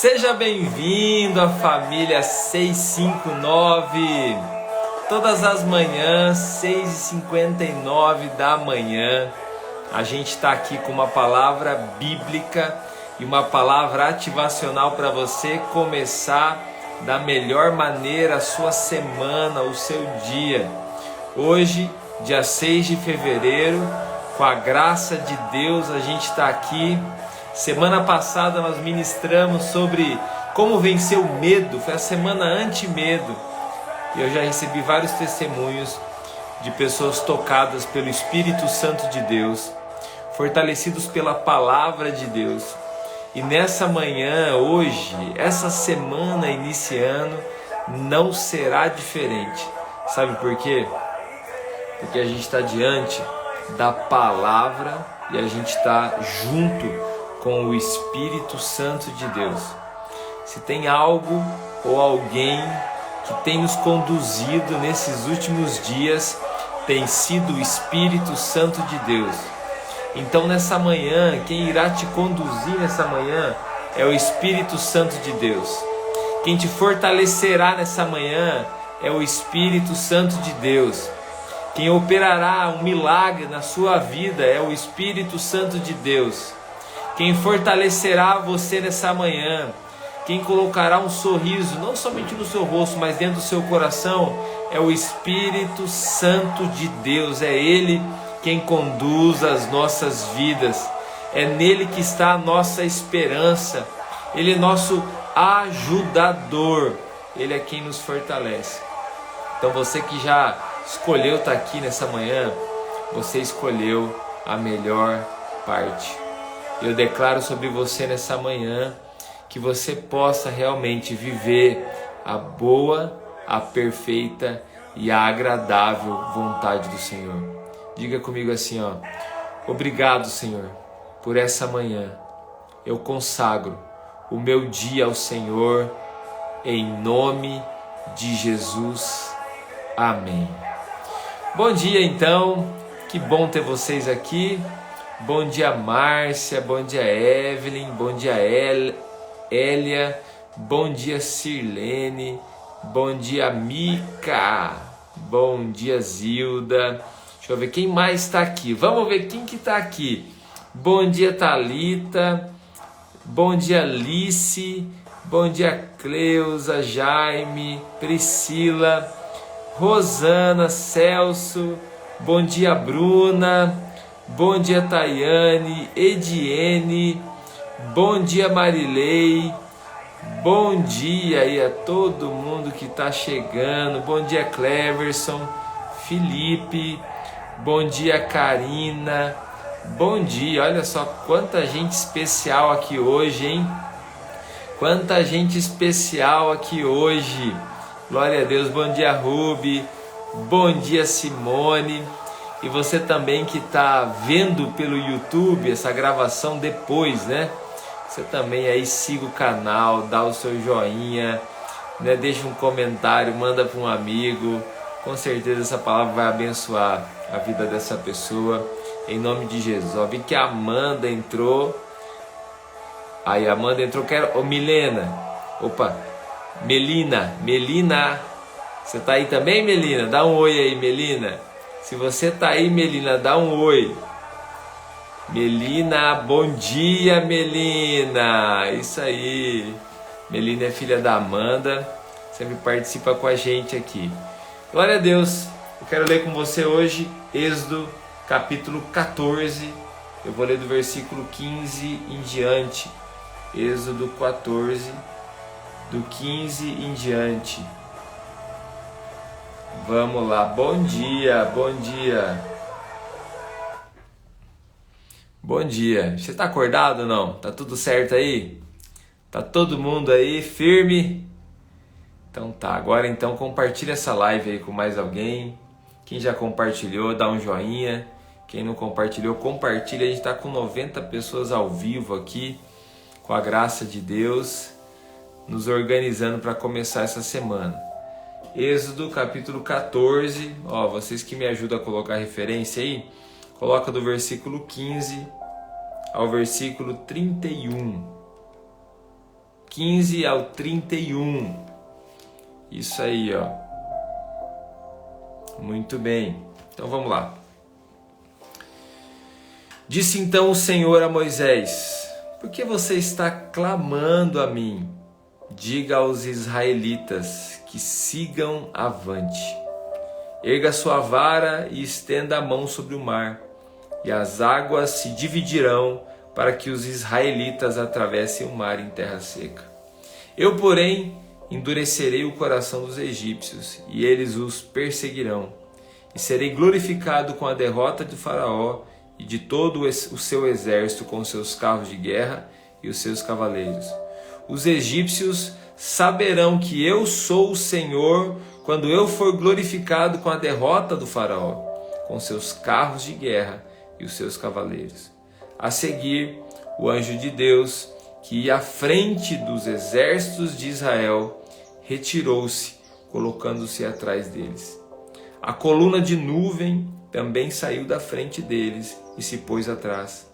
Seja bem-vindo à família 659. Todas as manhãs, 6h59 da manhã, a gente está aqui com uma palavra bíblica e uma palavra ativacional para você começar da melhor maneira a sua semana, o seu dia. Hoje, dia 6 de fevereiro, com a graça de Deus, a gente está aqui. Semana passada nós ministramos sobre como vencer o medo, foi a semana anti-medo. E eu já recebi vários testemunhos de pessoas tocadas pelo Espírito Santo de Deus, fortalecidos pela palavra de Deus. E nessa manhã, hoje, essa semana iniciando, não será diferente. Sabe por quê? Porque a gente está diante da palavra e a gente está junto com o Espírito Santo de Deus. Se tem algo ou alguém que tem nos conduzido nesses últimos dias, tem sido o Espírito Santo de Deus. Então nessa manhã, quem irá te conduzir nessa manhã é o Espírito Santo de Deus. Quem te fortalecerá nessa manhã é o Espírito Santo de Deus. Quem operará um milagre na sua vida é o Espírito Santo de Deus. Quem fortalecerá você nessa manhã, quem colocará um sorriso, não somente no seu rosto, mas dentro do seu coração, é o Espírito Santo de Deus. É Ele quem conduz as nossas vidas. É nele que está a nossa esperança. Ele é nosso ajudador. Ele é quem nos fortalece. Então você que já escolheu estar aqui nessa manhã, você escolheu a melhor parte. Eu declaro sobre você nessa manhã que você possa realmente viver a boa, a perfeita e a agradável vontade do Senhor. Diga comigo assim, ó: obrigado, Senhor, por essa manhã. Eu consagro o meu dia ao Senhor, em nome de Jesus. Amém. Bom dia então, que bom ter vocês aqui. Bom dia, Márcia, bom dia, Evelyn, bom dia, Elia, bom dia, Sirlene, bom dia, Mica, bom dia, Zilda. Deixa eu ver quem mais está aqui. Vamos ver quem que está aqui. Bom dia, Thalita, bom dia, Alice, bom dia, Cleusa, Jaime, Priscila, Rosana, Celso, bom dia, Bruna. Bom dia, Tayane, Ediene, bom dia, Marilei, bom dia aí a todo mundo que está chegando, bom dia, Cleverson, Felipe, bom dia, Karina, bom dia, olha só quanta gente especial aqui hoje, hein? Quanta gente especial aqui hoje, glória a Deus, bom dia, Ruby, bom dia, Simone. E você também que está vendo pelo YouTube essa gravação depois, né? Você também aí siga o canal, dá o seu joinha, né? Deixa um comentário, manda para um amigo. Com certeza essa palavra vai abençoar a vida dessa pessoa, em nome de Jesus. Ó, vi que a Amanda entrou. Aí a Amanda entrou, quero... Ô, Milena. Opa, Melina. Você tá aí também, Melina? Dá um oi aí, Melina. Se você tá aí, Melina, dá um oi. Melina, bom dia, Melina. Isso aí. Melina é filha da Amanda, sempre participa com a gente aqui. Glória a Deus. Eu quero ler com você hoje Êxodo capítulo 14. Eu vou ler do versículo 15 em diante. Êxodo 14, do 15 em diante. Vamos lá, bom dia, bom dia. Bom dia, você tá acordado ou não? Tá tudo certo aí? Tá todo mundo aí firme? Então tá, agora então compartilha essa live aí com mais alguém. Quem já compartilhou, dá um joinha. Quem não compartilhou, compartilha. A gente tá com 90 pessoas ao vivo aqui, com a graça de Deus, nos organizando para começar essa semana. Êxodo capítulo 14, ó, vocês que me ajudam a colocar referência aí, coloca do versículo 15 ao versículo 31. 15 ao 31. Isso aí, ó. Muito bem. Então vamos lá. Disse então o Senhor a Moisés: por que você está clamando a mim? Diga aos israelitas que sigam avante. Erga sua vara e estenda a mão sobre o mar, e as águas se dividirão para que os israelitas atravessem o mar em terra seca. Eu, porém, endurecerei o coração dos egípcios, e eles os perseguirão. E serei glorificado com a derrota de Faraó e de todo o seu exército, com seus carros de guerra e os seus cavaleiros. Os egípcios saberão que eu sou o Senhor quando eu for glorificado com a derrota do Faraó, com seus carros de guerra e os seus cavaleiros. A seguir, o anjo de Deus, que ia à frente dos exércitos de Israel, retirou-se, colocando-se atrás deles. A coluna de nuvem também saiu da frente deles e se pôs atrás.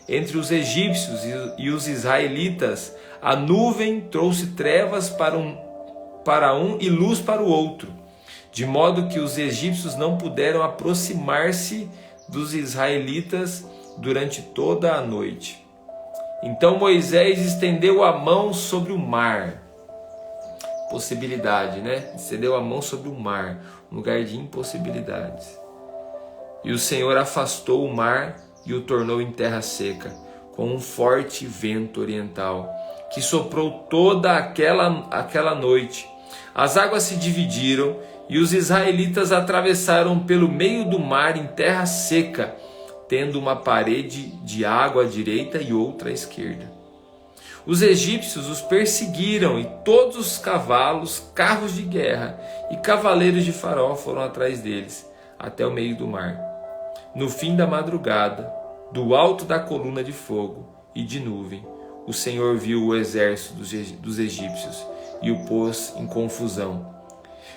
Entre os egípcios e os israelitas, a nuvem trouxe trevas para um e luz para o outro, de modo que os egípcios não puderam aproximar-se dos israelitas durante toda a noite. Então Moisés estendeu a mão sobre o mar. Possibilidade, né? Estendeu a mão sobre o mar, um lugar de impossibilidades. E o Senhor afastou o mar e o tornou em terra seca, com um forte vento oriental, que soprou toda aquela noite. As águas se dividiram e os israelitas atravessaram pelo meio do mar em terra seca, tendo uma parede de água à direita e outra à esquerda. Os egípcios os perseguiram e todos os cavalos, carros de guerra e cavaleiros de Faraó foram atrás deles, até o meio do mar. No fim da madrugada, do alto da coluna de fogo e de nuvem, o Senhor viu o exército dos egípcios e o pôs em confusão.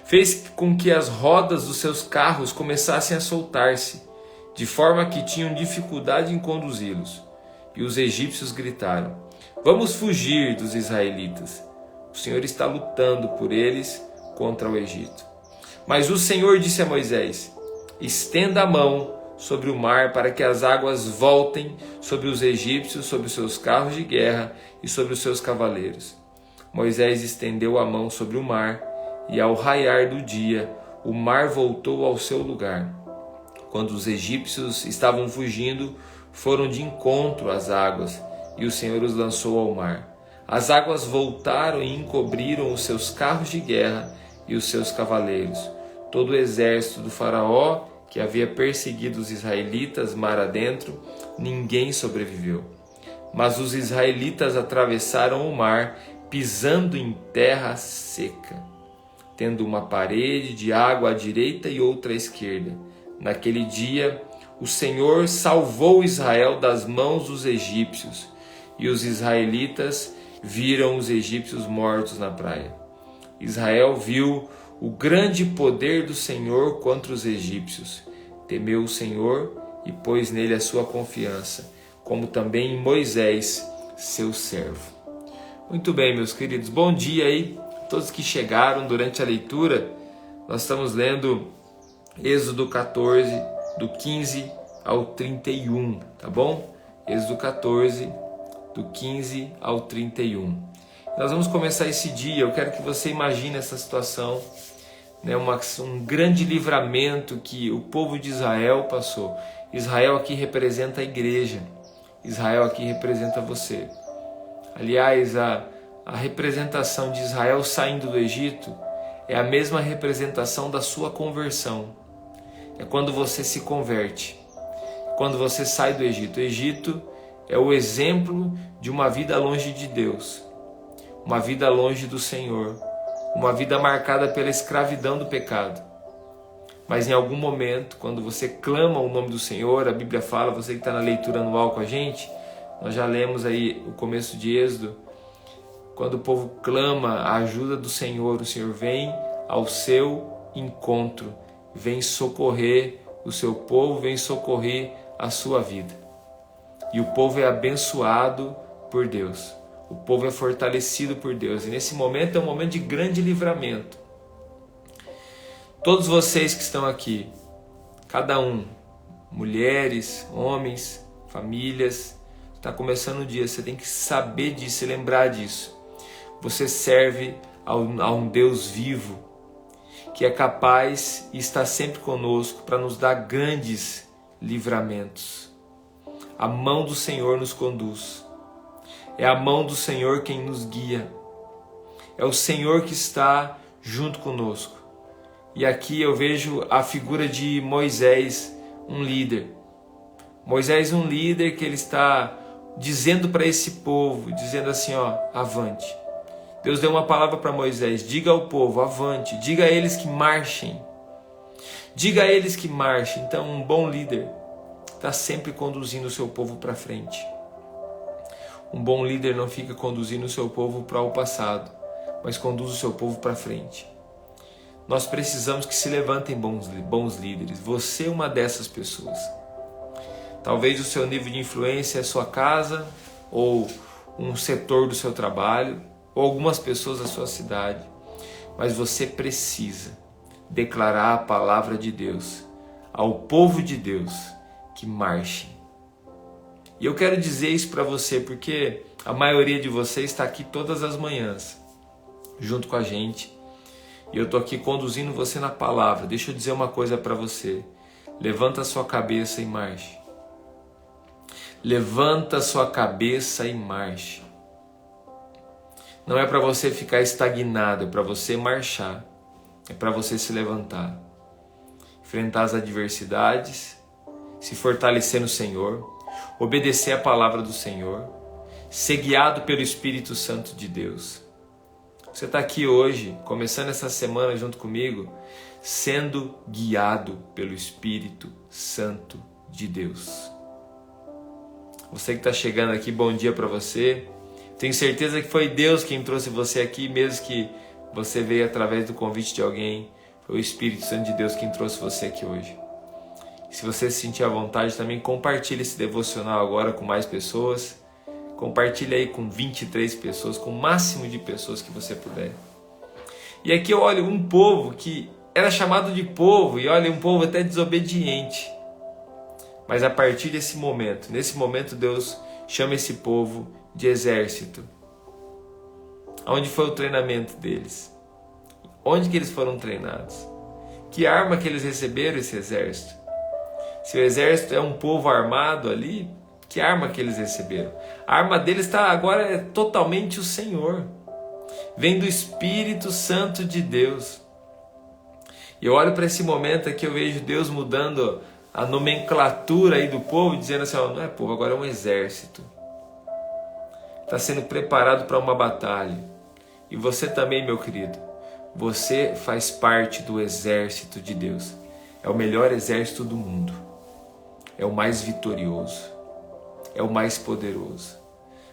Fez com que as rodas dos seus carros começassem a soltar-se, de forma que tinham dificuldade em conduzi-los. E os egípcios gritaram: vamos fugir dos israelitas. O Senhor está lutando por eles contra o Egito. Mas o Senhor disse a Moisés: estenda a mão sobre o mar para que as águas voltem sobre os egípcios, sobre os seus carros de guerra e sobre os seus cavaleiros. Moisés estendeu a mão sobre o mar, e ao raiar do dia, o mar voltou ao seu lugar. Quando os egípcios estavam fugindo, foram de encontro às águas, e o Senhor os lançou ao mar. As águas voltaram e encobriram os seus carros de guerra e os seus cavaleiros. Todo o exército do Faraó, que havia perseguido os israelitas mar adentro, ninguém sobreviveu. Mas os israelitas atravessaram o mar, pisando em terra seca, tendo uma parede de água à direita e outra à esquerda. Naquele dia, o Senhor salvou Israel das mãos dos egípcios, e os israelitas viram os egípcios mortos na praia. Israel viu o grande poder do Senhor contra os egípcios. Temeu o Senhor e pôs nele a sua confiança, como também em Moisés, seu servo. Muito bem, meus queridos, bom dia aí a todos que chegaram durante a leitura. Nós estamos lendo Êxodo 14, do 15 ao 31, tá bom? Êxodo 14, do 15 ao 31. Nós vamos começar esse dia. Eu quero que você imagine essa situação, né? Um grande livramento que o povo de Israel passou. Israel aqui representa a igreja. Israel aqui representa você. Aliás, a representação de Israel saindo do Egito é a mesma representação da sua conversão. É quando você se converte, quando você sai do Egito. O Egito é o exemplo de uma vida longe de Deus, uma vida longe do Senhor, uma vida marcada pela escravidão do pecado. Mas em algum momento, quando você clama o nome do Senhor, a Bíblia fala, você que está na leitura anual com a gente, nós já lemos aí o começo de Êxodo, quando o povo clama a ajuda do Senhor, o Senhor vem ao seu encontro, vem socorrer o seu povo, vem socorrer a sua vida. E o povo é abençoado por Deus. o povo é fortalecido por Deus. E nesse momento é um momento de grande livramento. Todos vocês que estão aqui, cada um, mulheres, homens, famílias, está começando o dia, você tem que saber disso e lembrar disso. Você serve a um Deus vivo, que é capaz e está sempre conosco para nos dar grandes livramentos. A mão do Senhor nos conduz. É a mão do Senhor quem nos guia. É o Senhor que está junto conosco. E aqui eu vejo a figura de Moisés, um líder. Moisés, um líder que ele está dizendo para esse povo, dizendo assim, avante. Deus deu uma palavra para Moisés, diga ao povo, avante, diga a eles que marchem. Diga a eles que marchem. Então, um bom líder está sempre conduzindo o seu povo para frente. Um bom líder não fica conduzindo o seu povo para o passado, mas conduz o seu povo para frente. Nós precisamos que se levantem bons líderes. Você é uma dessas pessoas. Talvez o seu nível de influência é sua casa, ou um setor do seu trabalho, ou algumas pessoas da sua cidade. Mas você precisa declarar a palavra de Deus ao povo de Deus que marche. E eu quero dizer isso para você porque a maioria de vocês está aqui todas as manhãs, junto com a gente. E eu estou aqui conduzindo você na palavra. Deixa eu dizer uma coisa para você. Levanta a sua cabeça e marche. Levanta a sua cabeça e marche. Não é para você ficar estagnado, é para você marchar. É para você se levantar. Enfrentar as adversidades, se fortalecer no Senhor, obedecer a palavra do Senhor, ser guiado pelo Espírito Santo de Deus. Você está aqui hoje, começando essa semana junto comigo, sendo guiado pelo Espírito Santo de Deus. Você que está chegando aqui, bom dia para você. Tenho certeza que foi Deus quem trouxe você aqui, mesmo que você veio através do convite de alguém. Foi o Espírito Santo de Deus quem trouxe você aqui hoje. Se você se sentir à vontade também, compartilhe esse devocional agora com mais pessoas. Compartilhe aí com 23 pessoas, com o máximo de pessoas que você puder. E aqui eu olho um povo que era chamado de povo, e olha, um povo até desobediente. Mas a partir desse momento, nesse momento Deus chama esse povo de exército. Onde foi o treinamento deles? Onde que eles foram treinados? Que arma que eles receberam, esse exército? Se o exército é um povo armado ali, que arma que eles receberam? A arma deles agora é totalmente o Senhor. Vem do Espírito Santo de Deus. E eu olho para esse momento aqui, eu vejo Deus mudando a nomenclatura aí do povo, dizendo assim, não é povo, agora é um exército. Está sendo preparado para uma batalha. E você também, meu querido, você faz parte do exército de Deus. É o melhor exército do mundo. É o mais vitorioso. É o mais poderoso.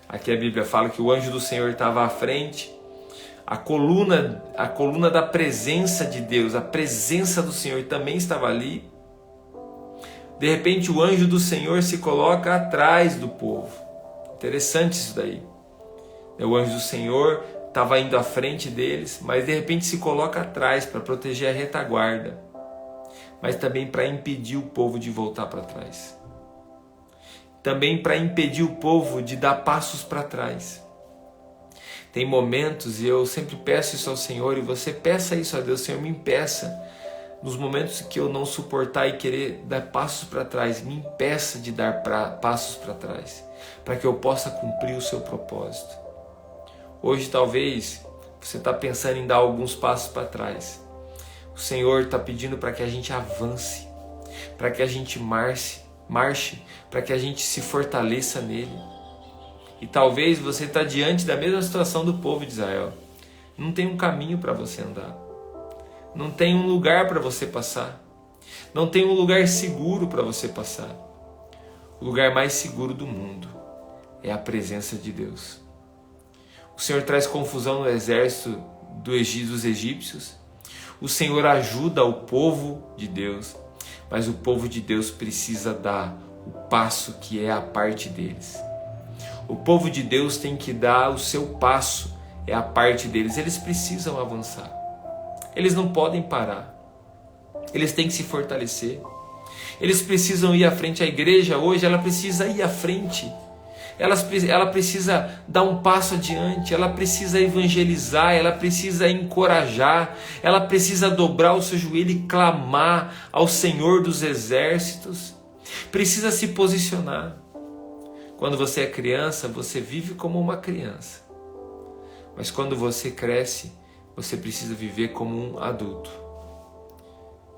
Aqui a Bíblia fala que o anjo do Senhor estava à frente. A coluna da presença de Deus, a presença do Senhor também estava ali. De repente o anjo do Senhor se coloca atrás do povo. Interessante isso daí. O anjo do Senhor estava indo à frente deles, mas de repente se coloca atrás para proteger a retaguarda, mas também para impedir o povo de voltar para trás. Também para impedir o povo de dar passos para trás. Tem momentos, e eu sempre peço isso ao Senhor, e você peça isso a Deus, Senhor, me impeça. Nos momentos que eu não suportar e querer dar passos para trás, me impeça de dar passos para trás, para que eu possa cumprir o seu propósito. Hoje talvez você está pensando em dar alguns passos para trás. O Senhor está pedindo para que a gente avance, para que a gente marche, para que a gente se fortaleça nele. E talvez você está diante da mesma situação do povo de Israel. Não tem um caminho para você andar. Não tem um lugar para você passar. Não tem um lugar seguro para você passar. O lugar mais seguro do mundo é a presença de Deus. O Senhor traz confusão no exército dos egípcios. O Senhor ajuda o povo de Deus. Mas o povo de Deus precisa dar o passo que é a parte deles. O povo de Deus tem que dar o seu passo, é a parte deles. Eles precisam avançar, eles não podem parar, eles têm que se fortalecer, eles precisam ir à frente. A igreja hoje, ela precisa ir à frente, ela precisa dar um passo adiante, ela precisa evangelizar, ela precisa encorajar, ela precisa dobrar o seu joelho e clamar ao Senhor dos exércitos, precisa se posicionar. Quando você é criança, você vive como uma criança, mas quando você cresce, você precisa viver como um adulto.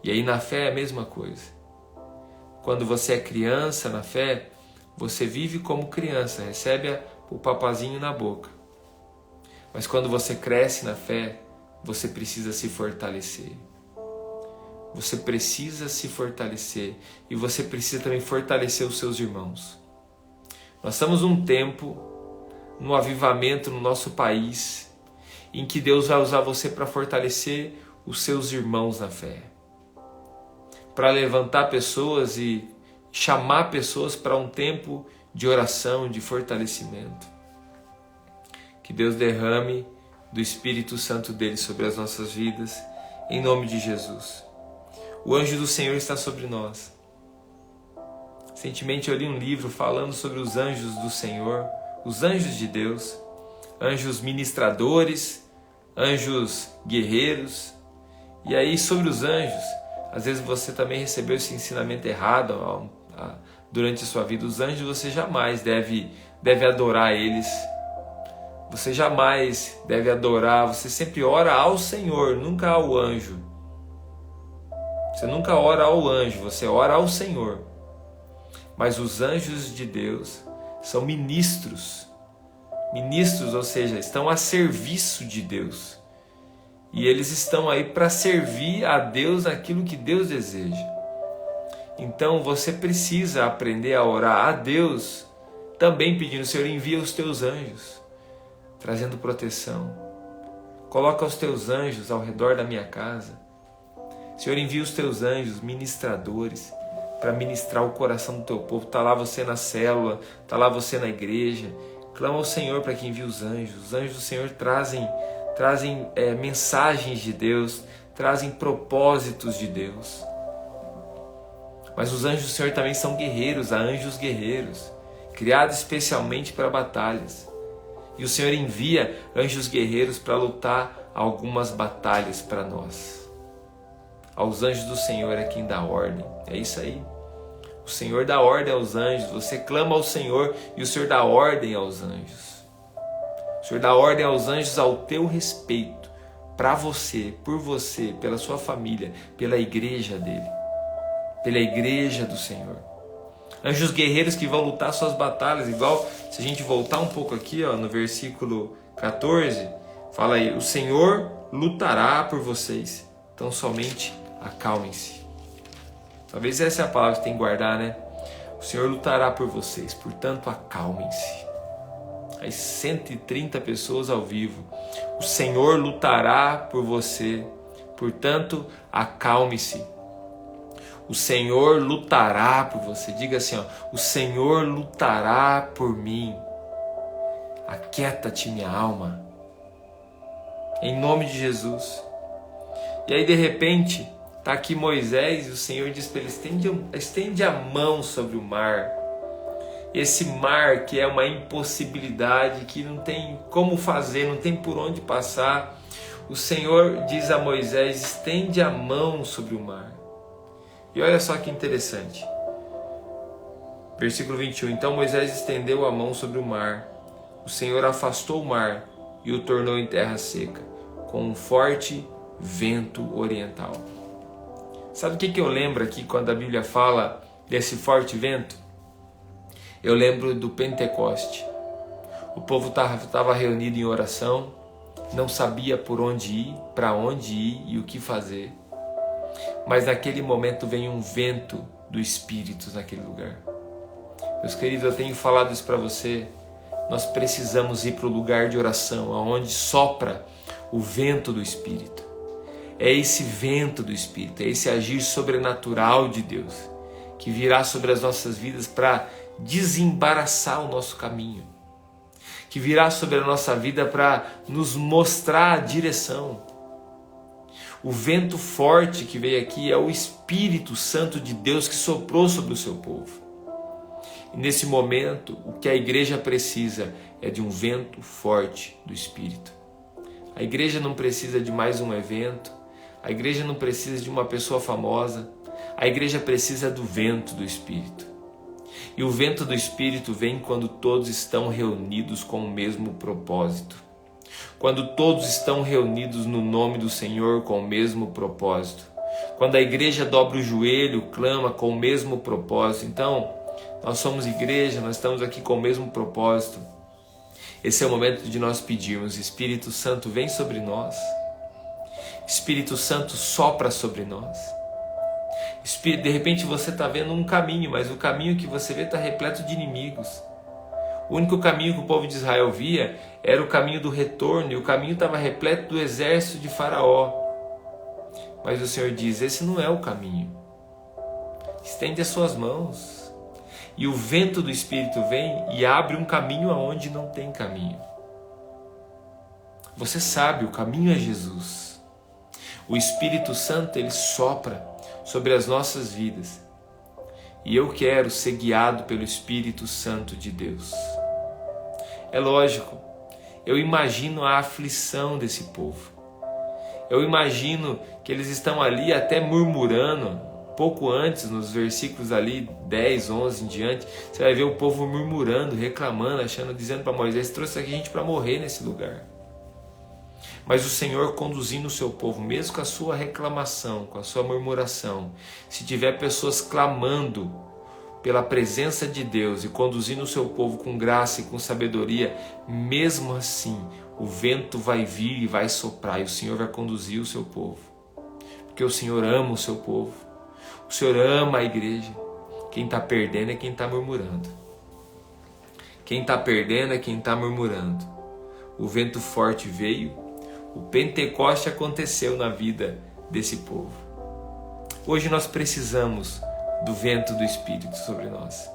E aí na fé é a mesma coisa. Quando você é criança na fé, você vive como criança, recebe o papazinho na boca. Mas quando você cresce na fé, você precisa se fortalecer. Você precisa se fortalecer. E você precisa também fortalecer os seus irmãos. Nós estamos num tempo, no avivamento no nosso país, em que Deus vai usar você para fortalecer os seus irmãos na fé. Para levantar pessoas e chamar pessoas para um tempo de oração, de fortalecimento. Que Deus derrame do Espírito Santo dele sobre as nossas vidas, em nome de Jesus. O anjo do Senhor está sobre nós. Recentemente eu li um livro falando sobre os anjos do Senhor, os anjos de Deus, anjos ministradores, anjos guerreiros. E aí sobre os anjos, às vezes você também recebeu esse ensinamento errado durante a sua vida. Os anjos você jamais deve adorar eles. Você jamais deve adorar. Você sempre ora ao Senhor, nunca ao anjo. Você nunca ora ao anjo, você ora ao Senhor. Mas os anjos de Deus são ministros. Ministros, ou seja, estão a serviço de Deus. E eles estão aí para servir a Deus naquilo que Deus deseja. Então você precisa aprender a orar a Deus, também pedindo: Senhor, envia os teus anjos, trazendo proteção. Coloca os teus anjos ao redor da minha casa. Senhor, envia os teus anjos ministradores para ministrar o coração do teu povo. Está lá você na célula, está lá você na igreja. Clama ao Senhor para que envie os anjos. Os anjos do Senhor trazem mensagens de Deus, trazem propósitos de Deus. Mas os anjos do Senhor também são guerreiros, há anjos guerreiros, criados especialmente para batalhas. E o Senhor envia anjos guerreiros para lutar algumas batalhas para nós. Aos anjos do Senhor é quem dá ordem. É isso aí. O Senhor dá ordem aos anjos. Você clama ao Senhor e o Senhor dá ordem aos anjos. O Senhor dá ordem aos anjos ao teu respeito, para você, por você, pela sua família, pela igreja dele, pela igreja do Senhor. Anjos guerreiros que vão lutar suas batalhas, igual se a gente voltar um pouco aqui, no versículo 14, fala aí: o Senhor lutará por vocês, então somente acalmem-se. Talvez essa é a palavra que tem que guardar, né? O Senhor lutará por vocês, portanto acalmem-se. Aí 130 pessoas ao vivo. O Senhor lutará por você, portanto acalme-se. O Senhor lutará por você. Diga assim, o Senhor lutará por mim. Aquieta-te, minha alma. Em nome de Jesus. E aí de repente, está aqui Moisés e o Senhor diz para ele: estende a mão sobre o mar. Esse mar que é uma impossibilidade, que não tem como fazer, não tem por onde passar. O Senhor diz a Moisés: estende a mão sobre o mar. E olha só que interessante. Versículo 21. Então Moisés estendeu a mão sobre o mar. O Senhor afastou o mar e o tornou em terra seca, com um forte vento oriental. Sabe o que eu lembro aqui quando a Bíblia fala desse forte vento? Eu lembro do Pentecoste. O povo estava reunido em oração, não sabia por onde ir, para onde ir e o que fazer. Mas naquele momento vem um vento do Espírito naquele lugar. Meus queridos, eu tenho falado isso para você. Nós precisamos ir para o lugar de oração, onde sopra o vento do Espírito. É esse vento do Espírito, é esse agir sobrenatural de Deus que virá sobre as nossas vidas para desembaraçar o nosso caminho. que virá sobre a nossa vida para nos mostrar a direção. O vento forte que veio aqui é o Espírito Santo de Deus que soprou sobre o seu povo. E nesse momento, o que a igreja precisa é de um vento forte do Espírito. A igreja não precisa de mais um evento, a igreja não precisa de uma pessoa famosa, a igreja precisa do vento do Espírito. E o vento do Espírito vem quando todos estão reunidos com o mesmo propósito. Quando todos estão reunidos no nome do Senhor com o mesmo propósito. Quando a igreja dobra o joelho, clama com o mesmo propósito. Então, nós somos igreja, nós estamos aqui com o mesmo propósito. Esse é o momento de nós pedirmos: Espírito Santo, vem sobre nós. Espírito Santo, sopra sobre nós. De repente você está vendo um caminho, mas o caminho que você vê está repleto de inimigos. O único caminho que o povo de Israel via era o caminho do retorno, e o caminho estava repleto do exército de Faraó. Mas o Senhor diz: esse não é o caminho. Estende as suas mãos. E o vento do Espírito vem e abre um caminho aonde não tem caminho. Você sabe, o caminho é Jesus. O Espírito Santo, ele sopra sobre as nossas vidas. E eu quero ser guiado pelo Espírito Santo de Deus. É lógico, eu imagino a aflição desse povo. Eu imagino que eles estão ali até murmurando. Pouco antes, nos versículos ali 10, 11 em diante, você vai ver o povo murmurando, reclamando, dizendo para Moisés: trouxe aqui a gente para morrer nesse lugar. Mas o Senhor conduzindo o seu povo, mesmo com a sua reclamação, com a sua murmuração, se tiver pessoas clamando pela presença de Deus e conduzindo o seu povo com graça e com sabedoria, mesmo assim o vento vai vir e vai soprar, e o Senhor vai conduzir o seu povo, porque o Senhor ama o seu povo, o Senhor ama a igreja. Quem está perdendo é quem está murmurando. Quem está perdendo é quem está murmurando. O vento forte veio, o Pentecoste aconteceu na vida desse povo. Hoje nós precisamos do vento do Espírito sobre nós.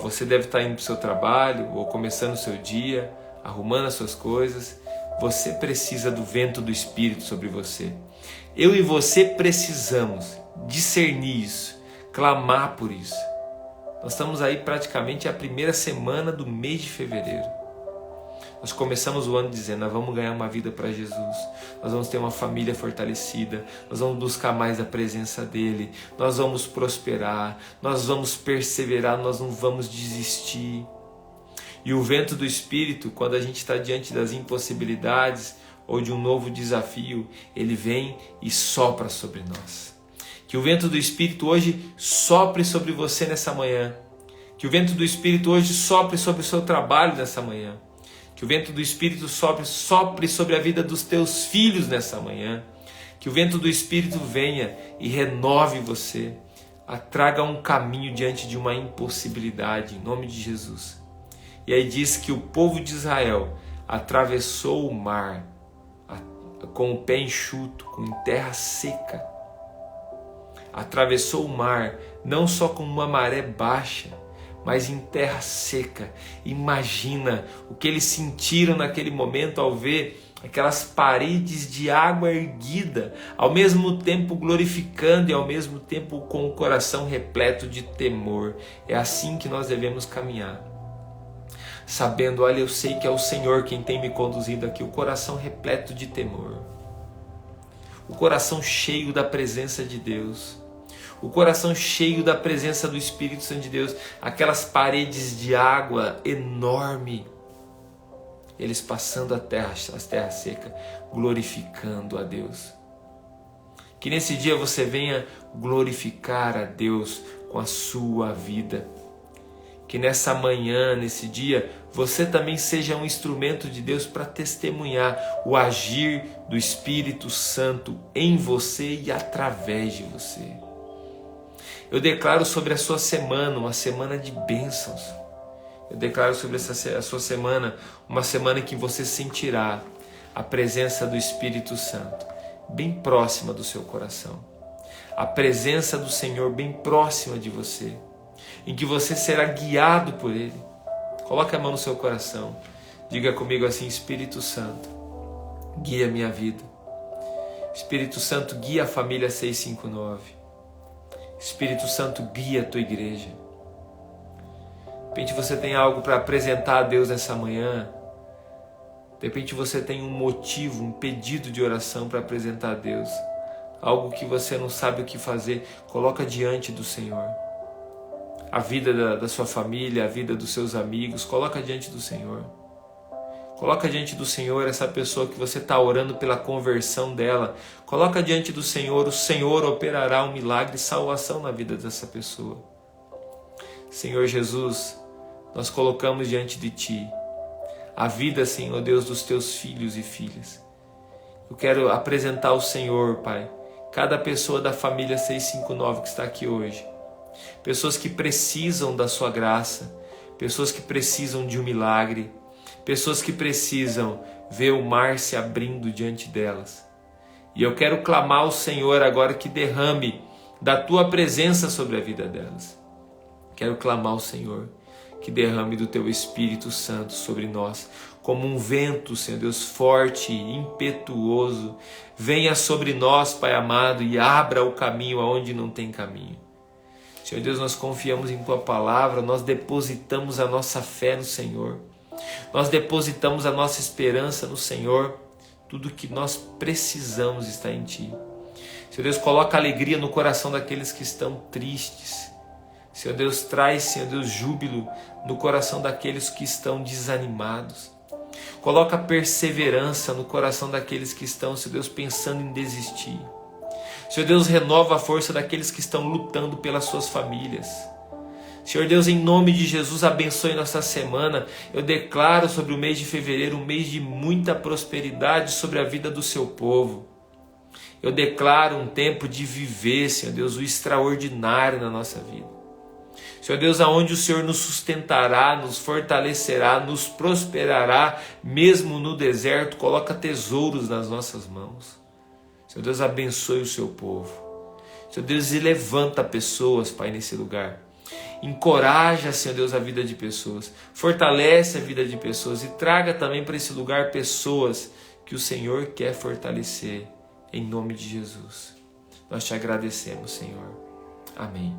Você deve estar indo para o seu trabalho ou começando o seu dia, arrumando as suas coisas. Você precisa do vento do Espírito sobre você. Eu e você precisamos discernir isso, clamar por isso. Nós estamos aí praticamente a primeira semana do mês de fevereiro. Nós começamos o ano dizendo: nós vamos ganhar uma vida para Jesus, nós vamos ter uma família fortalecida, nós vamos buscar mais a presença dEle, nós vamos prosperar, nós vamos perseverar, nós não vamos desistir. E o vento do Espírito, quando a gente está diante das impossibilidades ou de um novo desafio, ele vem e sopra sobre nós. Que o vento do Espírito hoje sopre sobre você nessa manhã. Que o vento do Espírito hoje sopre sobre o seu trabalho nessa manhã. Que o vento do Espírito sopre sobre a vida dos teus filhos nessa manhã. Que o vento do Espírito venha e renove você. Traga um caminho diante de uma impossibilidade, em nome de Jesus. E aí diz que o povo de Israel atravessou o mar com o pé enxuto, com terra seca. Atravessou o mar não só com uma maré baixa, mas em terra seca. Imagina o que eles sentiram naquele momento ao ver aquelas paredes de água erguida, ao mesmo tempo glorificando e ao mesmo tempo com o coração repleto de temor. É assim que nós devemos caminhar, sabendo: olha, eu sei que é o Senhor quem tem me conduzido aqui. O coração repleto de temor, o coração cheio da presença de Deus, o coração cheio da presença do Espírito Santo de Deus, aquelas paredes de água enorme, eles passando as terras secas, glorificando a Deus. Que nesse dia você venha glorificar a Deus com a sua vida. Que nessa manhã, nesse dia, você também seja um instrumento de Deus para testemunhar o agir do Espírito Santo em você e através de você. Eu declaro sobre a sua semana uma semana de bênçãos. Eu declaro sobre a sua semana uma semana em que você sentirá a presença do Espírito Santo bem próxima do seu coração. A presença do Senhor bem próxima de você, em que você será guiado por Ele, Coloque a mão no seu coração. Diga comigo assim: Espírito Santo, guia a minha vida. Espírito Santo, guia a família 659. Espírito Santo, guia a tua igreja. De repente você tem algo para apresentar a Deus nessa manhã. De repente você tem um motivo, um pedido de oração para apresentar a Deus. Algo que você não sabe o que fazer, coloca diante do Senhor. A vida da sua família, a vida dos seus amigos, coloca diante do Senhor. Coloca diante do Senhor essa pessoa que você está orando pela conversão dela. Coloca diante do Senhor, o Senhor operará um milagre e salvação na vida dessa pessoa. Senhor Jesus, nós colocamos diante de Ti a vida, Senhor Deus, dos Teus filhos e filhas. Eu quero apresentar ao Senhor, Pai, cada pessoa da família 659 que está aqui hoje. Pessoas que precisam da Sua graça, pessoas que precisam de um milagre, pessoas que precisam ver o mar se abrindo diante delas. E eu quero clamar ao Senhor agora que derrame da Tua presença sobre a vida delas. Quero clamar ao Senhor que derrame do Teu Espírito Santo sobre nós, como um vento, Senhor Deus, forte, impetuoso. Venha sobre nós, Pai amado, e abra o caminho aonde não tem caminho. Senhor Deus, nós confiamos em Tua palavra, nós depositamos a nossa fé no Senhor. Nós depositamos a nossa esperança no Senhor. Tudo que nós precisamos está em Ti. Senhor Deus, coloca alegria no coração daqueles que estão tristes. Senhor Deus, traz, Senhor Deus, júbilo no coração daqueles que estão desanimados. Coloca perseverança no coração daqueles que estão, Senhor Deus, pensando em desistir. Senhor Deus, renova a força daqueles que estão lutando pelas suas famílias. Senhor Deus, em nome de Jesus, abençoe nossa semana. Eu declaro sobre o mês de fevereiro um mês de muita prosperidade sobre a vida do seu povo. Eu declaro um tempo de viver, Senhor Deus, o extraordinário na nossa vida. Senhor Deus, aonde o Senhor nos sustentará, nos fortalecerá, nos prosperará, mesmo no deserto, coloca tesouros nas nossas mãos. Senhor Deus, abençoe o seu povo. Senhor Deus, e levanta pessoas, Pai, nesse lugar. Encoraja, Senhor Deus, a vida de pessoas. Fortalece a vida de pessoas e traga também para esse lugar pessoas que o Senhor quer fortalecer. Em nome de Jesus. Nós te agradecemos, Senhor. Amém.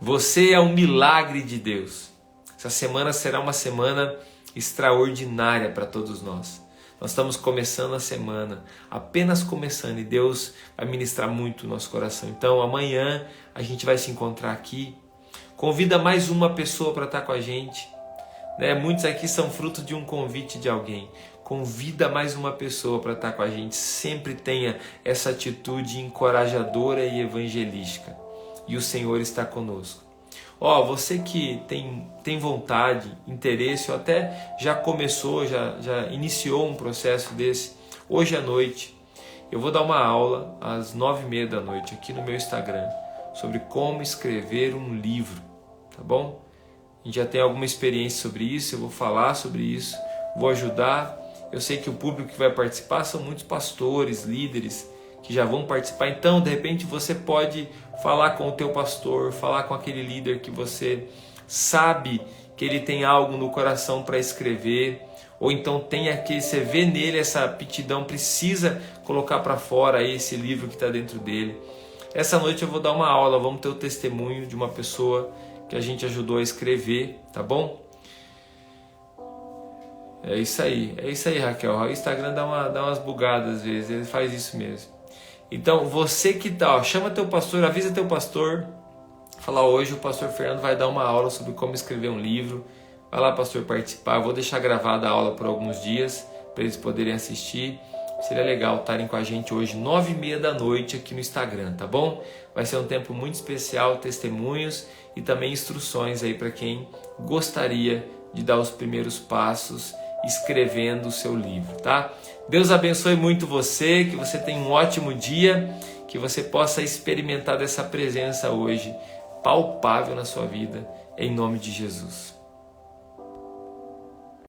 Você é um milagre de Deus. Essa semana será uma semana extraordinária para todos nós. Nós estamos começando a semana, apenas começando, e Deus vai ministrar muito no nosso coração. Então amanhã a gente vai se encontrar aqui. Convida mais uma pessoa para estar com a gente. Muitos aqui são fruto de um convite de alguém. Convida mais uma pessoa para estar com a gente. Sempre tenha essa atitude encorajadora e evangelística. E o Senhor está conosco. Você que tem vontade, interesse, ou até já começou, já iniciou um processo desse, hoje à noite eu vou dar uma aula às 9h30 da noite aqui no meu Instagram sobre como escrever um livro, tá bom? A gente já tem alguma experiência sobre isso, eu vou falar sobre isso, vou ajudar. Eu sei que o público que vai participar são muitos pastores, líderes, que já vão participar. Então, de repente, você pode falar com o teu pastor, falar com aquele líder que você sabe que ele tem algo no coração para escrever, ou então você vê nele essa aptidão, precisa colocar para fora aí esse livro que está dentro dele. Essa noite eu vou dar uma aula, vamos ter o testemunho de uma pessoa que a gente ajudou a escrever, tá bom? É isso aí, Raquel. O Instagram dá umas bugadas às vezes, ele faz isso mesmo. Então, você que tá, chama teu pastor, avisa teu pastor, fala: hoje o pastor Fernando vai dar uma aula sobre como escrever um livro. Vai lá, pastor, participar. Eu vou deixar gravada a aula por alguns dias para eles poderem assistir. Seria legal estarem com a gente hoje 9h30 da noite aqui no Instagram, tá bom? Vai ser um tempo muito especial, testemunhos e também instruções aí para quem gostaria de dar os primeiros passos escrevendo o seu livro, tá? Deus abençoe muito você, que você tenha um ótimo dia, que você possa experimentar dessa presença hoje, palpável na sua vida, em nome de Jesus.